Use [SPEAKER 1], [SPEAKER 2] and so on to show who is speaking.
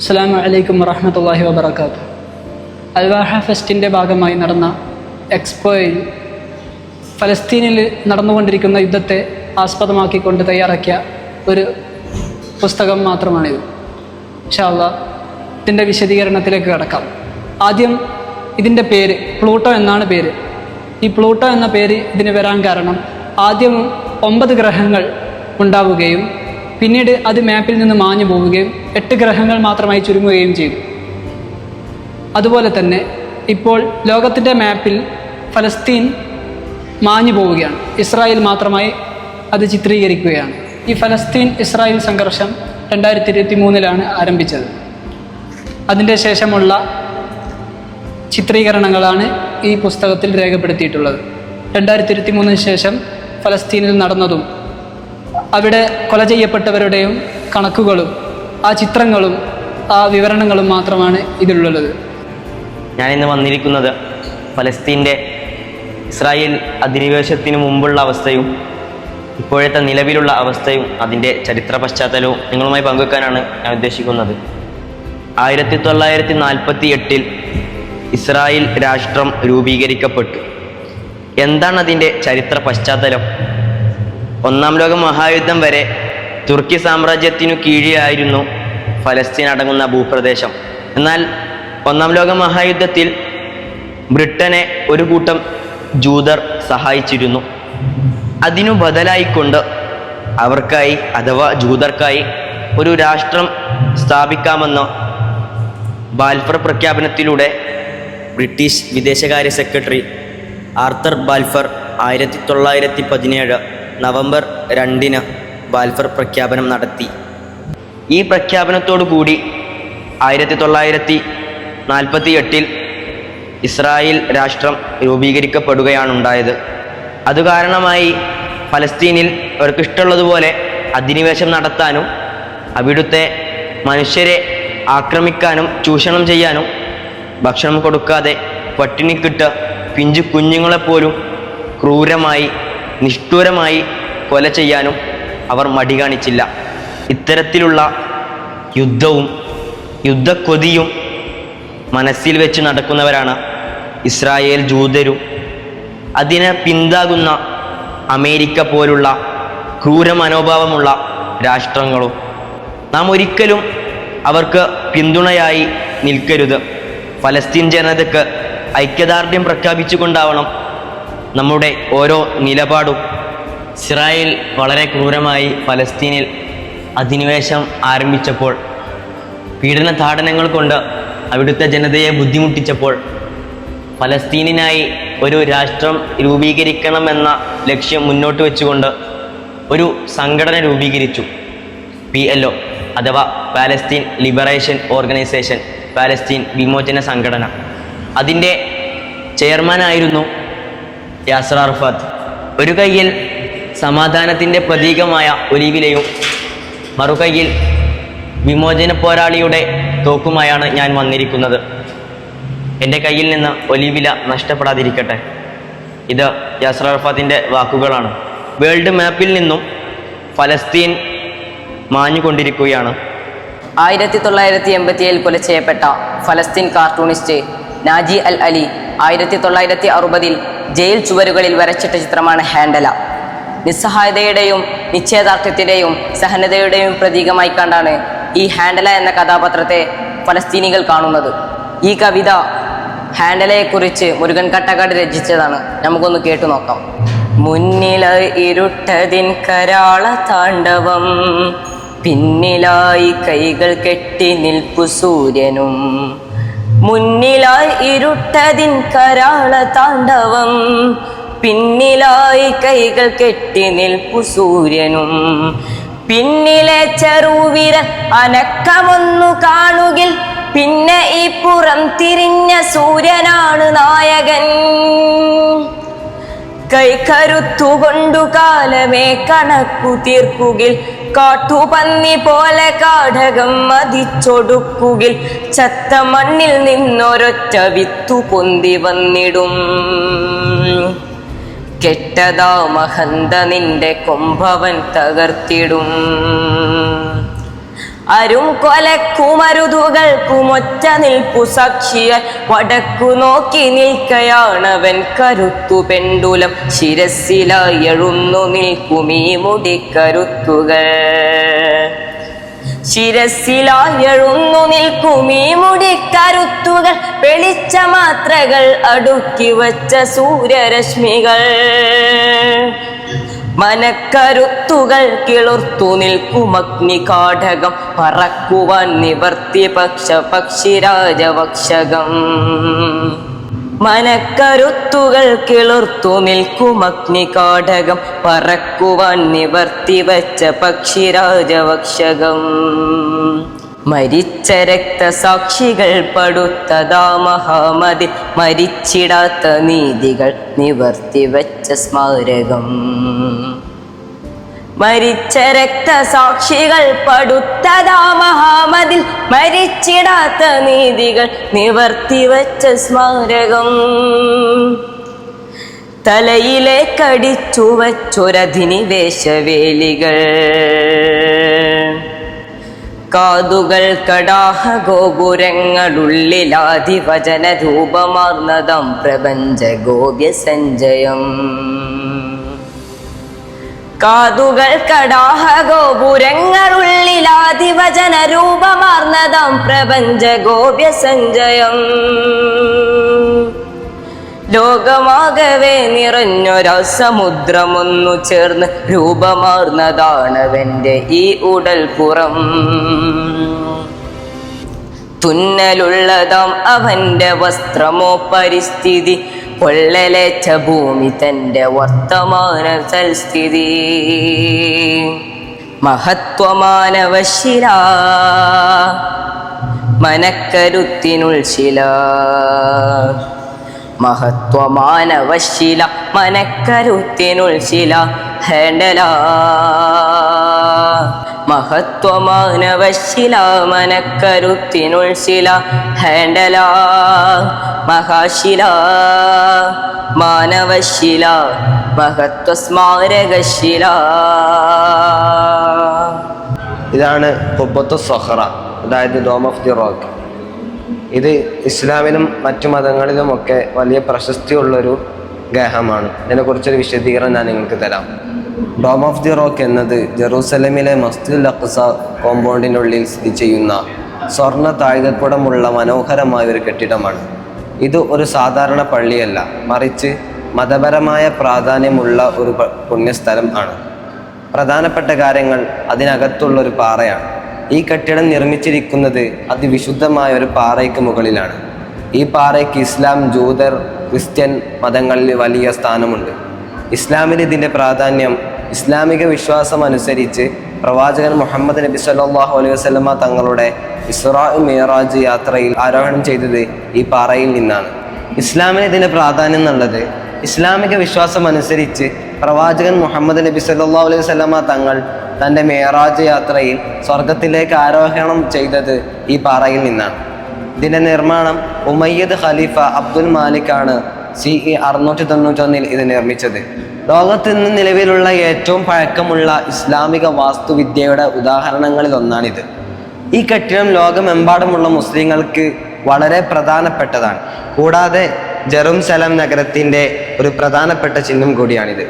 [SPEAKER 1] അസ്സലാമു അലൈക്കും വറഹ്മത്തുള്ളാഹി വബറകാതുഹു. അൽവാഹ ഫെസ്റ്റിൻ്റെ ഭാഗമായി നടന്ന എക്സ്പോയിൽ ഫലസ്തീനിൽ നടന്നുകൊണ്ടിരിക്കുന്ന യുദ്ധത്തെ ആസ്പദമാക്കിക്കൊണ്ട് തയ്യാറാക്കിയ ഒരു പുസ്തകം മാത്രമാണിത്. ഇൻഷാ അല്ലാഹ് ഇതിൻ്റെ വിശദീകരണത്തിലേക്ക് കടക്കാം. ആദ്യം ഇതിൻ്റെ പേര് പ്ലൂട്ടോ എന്നാണ് പേര്. ഈ പ്ലൂട്ടോ എന്ന പേര് ഇതിന് വരാൻ കാരണം ആദ്യം 9 ഗ്രഹങ്ങൾ ഉണ്ടാവുകയും പിന്നീട് അത് മാപ്പിൽ നിന്ന് മാഞ്ഞു പോവുകയും 8 ഗ്രഹങ്ങൾ മാത്രമായി ചുരുങ്ങുകയും ചെയ്തു. അതുപോലെ തന്നെ ഇപ്പോൾ ലോകത്തിൻ്റെ മാപ്പിൽ ഫലസ്തീൻ മാഞ്ഞു പോവുകയാണ്. ഇസ്രായേൽ മാത്രമായി അത് ചിത്രീകരിക്കുകയാണ്. ഈ ഫലസ്തീൻ ഇസ്രായേൽ സംഘർഷം 2023 ആരംഭിച്ചത്. അതിൻ്റെ ശേഷമുള്ള ചിത്രീകരണങ്ങളാണ് ഈ പുസ്തകത്തിൽ രേഖപ്പെടുത്തിയിട്ടുള്ളത്. 2023 ശേഷം ഫലസ്തീനിൽ നടന്നതും അവിടെ കൊല ചെയ്യപ്പെട്ടവരുടെയും കണക്കുകളും ആ ചിത്രങ്ങളും ആ വിവരണങ്ങളും മാത്രമാണ് ഇതിലുള്ളത്.
[SPEAKER 2] ഞാനിന്ന് വന്നിരിക്കുന്നത് ഫലസ്തീൻ്റെ ഇസ്രായേൽ അധിനിവേശത്തിന് മുമ്പുള്ള അവസ്ഥയും ഇപ്പോഴത്തെ നിലവിലുള്ള അവസ്ഥയും അതിൻ്റെ ചരിത്ര പശ്ചാത്തലവും നിങ്ങളുമായി പങ്കുവെക്കാനാണ് ഞാൻ ഉദ്ദേശിക്കുന്നത്. 1948 ഇസ്രായേൽ രാഷ്ട്രം രൂപീകരിക്കപ്പെട്ടു. എന്താണ് അതിൻ്റെ ചരിത്ര പശ്ചാത്തലം? ഒന്നാം ലോക മഹായുദ്ധം വരെ തുർക്കി സാമ്രാജ്യത്തിനു കീഴിലായിരുന്നു ഫലസ്തീൻ അടങ്ങുന്ന ഭൂപ്രദേശം. എന്നാൽ ഒന്നാം ലോക മഹായുദ്ധത്തിൽ ബ്രിട്ടനെ ഒരു കൂട്ടം ജൂതർ സഹായിച്ചിരുന്നു. അതിനു ബദലായിക്കൊണ്ട് അവർക്കായി അഥവാ ജൂതർക്കായി ഒരു രാഷ്ട്രം സ്ഥാപിക്കാമെന്ന ബാൽഫർ പ്രഖ്യാപനത്തിലൂടെ ബ്രിട്ടീഷ് വിദേശകാര്യ secretary Arthur Balfour 1917 November 2 Balfour പ്രഖ്യാപനം നടത്തി. ഈ പ്രഖ്യാപനത്തോടു കൂടി 1948 ഇസ്രായേൽ രാഷ്ട്രം രൂപീകരിക്കപ്പെടുകയാണുണ്ടായത്. അതുകാരണമായി ഫലസ്തീനിൽ അവർക്ക് ഇഷ്ടമുള്ളതുപോലെ അധിനിവേശം നടത്താനും അവിടുത്തെ മനുഷ്യരെ ആക്രമിക്കാനും ചൂഷണം ചെയ്യാനും ഭക്ഷണം കൊടുക്കാതെ പട്ടിണിക്കിട്ട് പിഞ്ചു കുഞ്ഞുങ്ങളെപ്പോലും ക്രൂരമായി നിഷ്ഠൂരമായി കൊല ചെയ്യാനും അവർ മടി കാണിച്ചില്ല. ഇത്തരത്തിലുള്ള യുദ്ധവും യുദ്ധക്കൊതിയും മനസ്സിൽ വെച്ച് നടക്കുന്നവരാണ് ഇസ്രായേൽ ജൂതരും അതിനെ പിന്താകുന്ന അമേരിക്ക പോലുള്ള ക്രൂര മനോഭാവമുള്ള രാഷ്ട്രങ്ങളും. നാം ഒരിക്കലും അവർക്ക് പിന്തുണയായി നിൽക്കരുത്. ഫലസ്തീൻ ജനതയ്ക്ക് ഐക്യദാർഢ്യം പ്രഖ്യാപിച്ചുകൊണ്ടാവണം നമ്മുടെ ഓരോ നിലപാടും. ഇസ്രായേൽ വളരെ ക്രൂരമായി ഫലസ്തീനിൽ അധിനിവേശം ആരംഭിച്ചപ്പോൾ, പീഡന താടനങ്ങൾ കൊണ്ട് അവിടുത്തെ ജനതയെ ബുദ്ധിമുട്ടിച്ചപ്പോൾ ഫലസ്തീനിനായി ഒരു രാഷ്ട്രം രൂപീകരിക്കണമെന്ന ലക്ഷ്യം മുന്നോട്ട് വെച്ചുകൊണ്ട് ഒരു സംഘടന രൂപീകരിച്ചു. PLO അഥവാ പാലസ്തീൻ ലിബറേഷൻ ഓർഗനൈസേഷൻ, പാലസ്തീൻ വിമോചന സംഘടന. അതിൻ്റെ ചെയർമാനായിരുന്നു യാസർ അറഫാത്ത്. ഒരു കൈയിൽ സമാധാനത്തിൻ്റെ പ്രതീകമായ ഒലിവിലയും മറുകൈയിൽ വിമോചന പോരാളിയുടെ തോക്കുമായാണ് ഞാൻ വന്നിരിക്കുന്നത്. എൻ്റെ കയ്യിൽ നിന്ന് ഒലിവില നഷ്ടപ്പെടാതിരിക്കട്ടെ. ഇത് യാസർ അറഫാത്തിൻ്റെ വാക്കുകളാണ്. വേൾഡ് മാപ്പിൽ നിന്നും ഫലസ്തീൻ മാഞ്ഞുകൊണ്ടിരിക്കുകയാണ്.
[SPEAKER 3] 1987 കൊല ചെയ്യപ്പെട്ട ഫലസ്തീൻ കാർട്ടൂണിസ്റ്റ് നാജി അൽ അലി 1960 ജയിൽ ചുവരുകളിൽ വരച്ചിട്ട ചിത്രമാണ് ഹാൻഡല. നിസ്സഹായതയുടെയും നിശ്ചയദാർഢ്യത്തിൻ്റെയും സഹനതയുടെയും പ്രതീകമായി കണ്ടാണ് ഈ ഹാൻഡല എന്ന കഥാപാത്രത്തെ ഫലസ്തീനികൾ കാണുന്നത്. ഈ കവിത ഹാൻഡലയെക്കുറിച്ച് മുരുകൻ കട്ടക്കാട് രചിച്ചതാണ്. നമുക്കൊന്ന് കേട്ടു നോക്കാം. മുന്നിലായി ഇരുട്ടതിൻ കരാള താണ്ഡവം, പിന്നിലായി കൈകൾ കെട്ടി നിൽപ്പു സൂര്യനും. മുന്നിലായി ഇരുട്ടതിൻ കരാള താണ്ഡവം, പിന്നിലായി കൈകൾ കെട്ടി നിൽപ്പു സൂര്യനും. പിന്നിലെ ചെറുവിരൽ അനക്കമൊന്നു കാണുകിൽ പിന്നെ ഈ പുറം തിരിഞ്ഞ സൂര്യനാണ് നായകൻ. കൈക്കരുത്തുകൊണ്ടു കാലമേ കണക്കു തീർക്കുകിൽ കാട്ടുപന്നി പോലെ കാടകം മതിച്ചൊടുക്കുകിൽ ചത്ത മണ്ണിൽ നിന്നൊരൊറ്റ വിത്തു പൊന്തി വന്നിടും. കെട്ടതാ മഹന്ത നിന്റെ കൊമ്പവൻ തകർത്തിടും. അരും കൊലക്കുമരുതുകൾക്കുമൊറ്റ നിൽപ്പു സാക്ഷിയായി വടക്കു നോക്കി നിൽക്കയാണവൻ കരുത്തു പെണ്ടുലം ശിരസിലായി എഴുന്നു നിൽക്കുമീ മുടിക്കരുത്തുകൾ ശിരസിലായി എഴുന്നു നിൽക്കുമീ മുടിക്കരുത്തുകൾ വെളിച്ച മാത്രകൾ അടുക്കി വച്ച സൂര്യരശ്മികൾ മനക്കരുത്തുകൾ കിളുർത്തു നിൽക്കുമഗ്നി കാഠകം പറക്കുവാൻ നിവർത്തി പക്ഷിരാജവക്ഷകം മനക്കരുത്തുകൾ കിളുർത്തു നിൽക്കുമഗ്നി കാഠകം പറക്കുവാൻ നിവർത്തി വച്ച പക്ഷിരാജവക്ഷകം മരിച്ച രക്തസാക്ഷികൾ പടുത്തതാ മഹാമതിൽ മരിച്ചിടാത്ത നീതികൾ നിവർത്തി വച്ച സ്മാരകം മരിച്ച രക്തസാക്ഷികൾ പടുത്തതാ മഹാമതിൽ മരിച്ചിടാത്ത നീതികൾ നിവർത്തി വച്ച സ്മാരകം തലയിലേക്കടിച്ചു വച്ചൊരധിനിവേശവേലികൾ കാതുകൾ കടാഹ ഗോപുരങ്ങളുള്ളിലാധിവചന രൂപമാർന്നതം പ്രപഞ്ച ഗോപ്യ സഞ്ജയം കാതുകൾ കടാഹ ഗോപുരങ്ങളുള്ളിലാധിവചന രൂപമാർന്നതം പ്രപഞ്ച ഗോപ്യ സഞ്ജയം ലോകമാകവേ നിറഞ്ഞൊരാ സമുദ്രമൊന്നു ചേർന്ന് രൂപമാർന്നതാണവന്റെ ഈ ഉടൽ പുറം തുന്നലുള്ളതാം അവന്റെ വസ്ത്രമോ പരിസ്ഥിതി പൊള്ളലേറ്റ ഭൂമി തന്റെ വർത്തമാന തൽസ്ഥിതി മഹത്വമാനവശ്ശില മനക്കരുത്തിനുൾശില മഹത്വമാനവശ്ശില മനക്കരുത്തിനുൾശില ഹേണ്ടല മഹത്വമാനവശ്ശില മനക്കരുത്തിനുൾശില ഹേണ്ടല മഹാശില മാനവശ്ശില മഹത്വസ്മാരകശില.
[SPEAKER 4] ഇതാണ് ഖുബ്ബത്തു സഖറ, അതായത് ഡോം ഓഫ് ദി റോക്ക്. ഇത് ഇസ്ലാമിലും മറ്റു മതങ്ങളിലുമൊക്കെ വലിയ പ്രശസ്തിയുള്ളൊരു ഗേഹമാണ്. ഇതിനെക്കുറിച്ചൊരു വിശദീകരണം ഞാൻ നിങ്ങൾക്ക് തരാം. ഡോം ഓഫ് ദി റോക്ക് എന്നത് ജെറൂസലമിലെ മസ്ജിദുൽ അഖ്സ കോമ്പൗണ്ടിനുള്ളിൽ സ്ഥിതി ചെയ്യുന്ന സ്വർണ്ണ താഴികക്കുടമുള്ള മനോഹരമായ ഒരു കെട്ടിടമാണ്. ഇത് ഒരു സാധാരണ പള്ളിയല്ല, മറിച്ച് മതപരമായ പ്രാധാന്യമുള്ള ഒരു പുണ്യസ്ഥലം ആണ്. പ്രധാനപ്പെട്ട കാര്യങ്ങൾ അതിനകത്തുള്ളൊരു പാറയാണ്. ഈ കെട്ടിടം നിർമ്മിച്ചിരിക്കുന്നത് അതിവിശുദ്ധമായ ഒരു പാറയ്ക്ക് മുകളിലാണ്. ഈ പാറയ്ക്ക് ഇസ്ലാം, ജൂതർ, ക്രിസ്ത്യൻ മതങ്ങളിൽ വലിയ സ്ഥാനമുണ്ട്. ഇസ്ലാമിൽ ഇതിൻ്റെ പ്രാധാന്യം ഇസ്ലാമിക വിശ്വാസം അനുസരിച്ച് പ്രവാചകൻ മുഹമ്മദ് നബി സല്ലല്ലാഹു അലൈഹി വസല്ലമ തങ്ങളുടെ ഇസ്രാ മിഅ്റാജ് യാത്രയിൽ ആരോഹണം ചെയ്തത് ഈ പാറയിൽ നിന്നാണ്. ഇസ്ലാമിന് ഇതിൻ്റെ പ്രാധാന്യം എന്നുള്ളത് ഇസ്ലാമിക വിശ്വാസം അനുസരിച്ച് പ്രവാചകൻ മുഹമ്മദ് നബി സല്ലല്ലാഹു അലൈഹി വസല്ലമ തങ്ങൾ തൻ്റെ മിഅ്റാജ് യാത്രയിൽ സ്വർഗത്തിലേക്ക് ആരോഹണം ചെയ്തത് ഈ പാറയിൽ നിന്നാണ്. ഇതിൻ്റെ നിർമ്മാണം ഉമയ്യദ് ഖലീഫ അബ്ദുൽ മാലിക്കാണ് CE 691 ഇത് നിർമ്മിച്ചത്. ലോകത്ത് നിന്ന് നിലവിലുള്ള ഏറ്റവും പഴക്കമുള്ള ഇസ്ലാമിക വാസ്തുവിദ്യയുടെ ഉദാഹരണങ്ങളിൽ ഒന്നാണിത്. ഈ കെട്ടിടം ലോകമെമ്പാടുമുള്ള മുസ്ലിങ്ങൾക്ക് വളരെ പ്രധാനപ്പെട്ടതാണ്. കൂടാതെ ജെറുസലേം നഗരത്തിൻ്റെ ഒരു പ്രധാനപ്പെട്ട ചിഹ്നം കൂടിയാണിത്.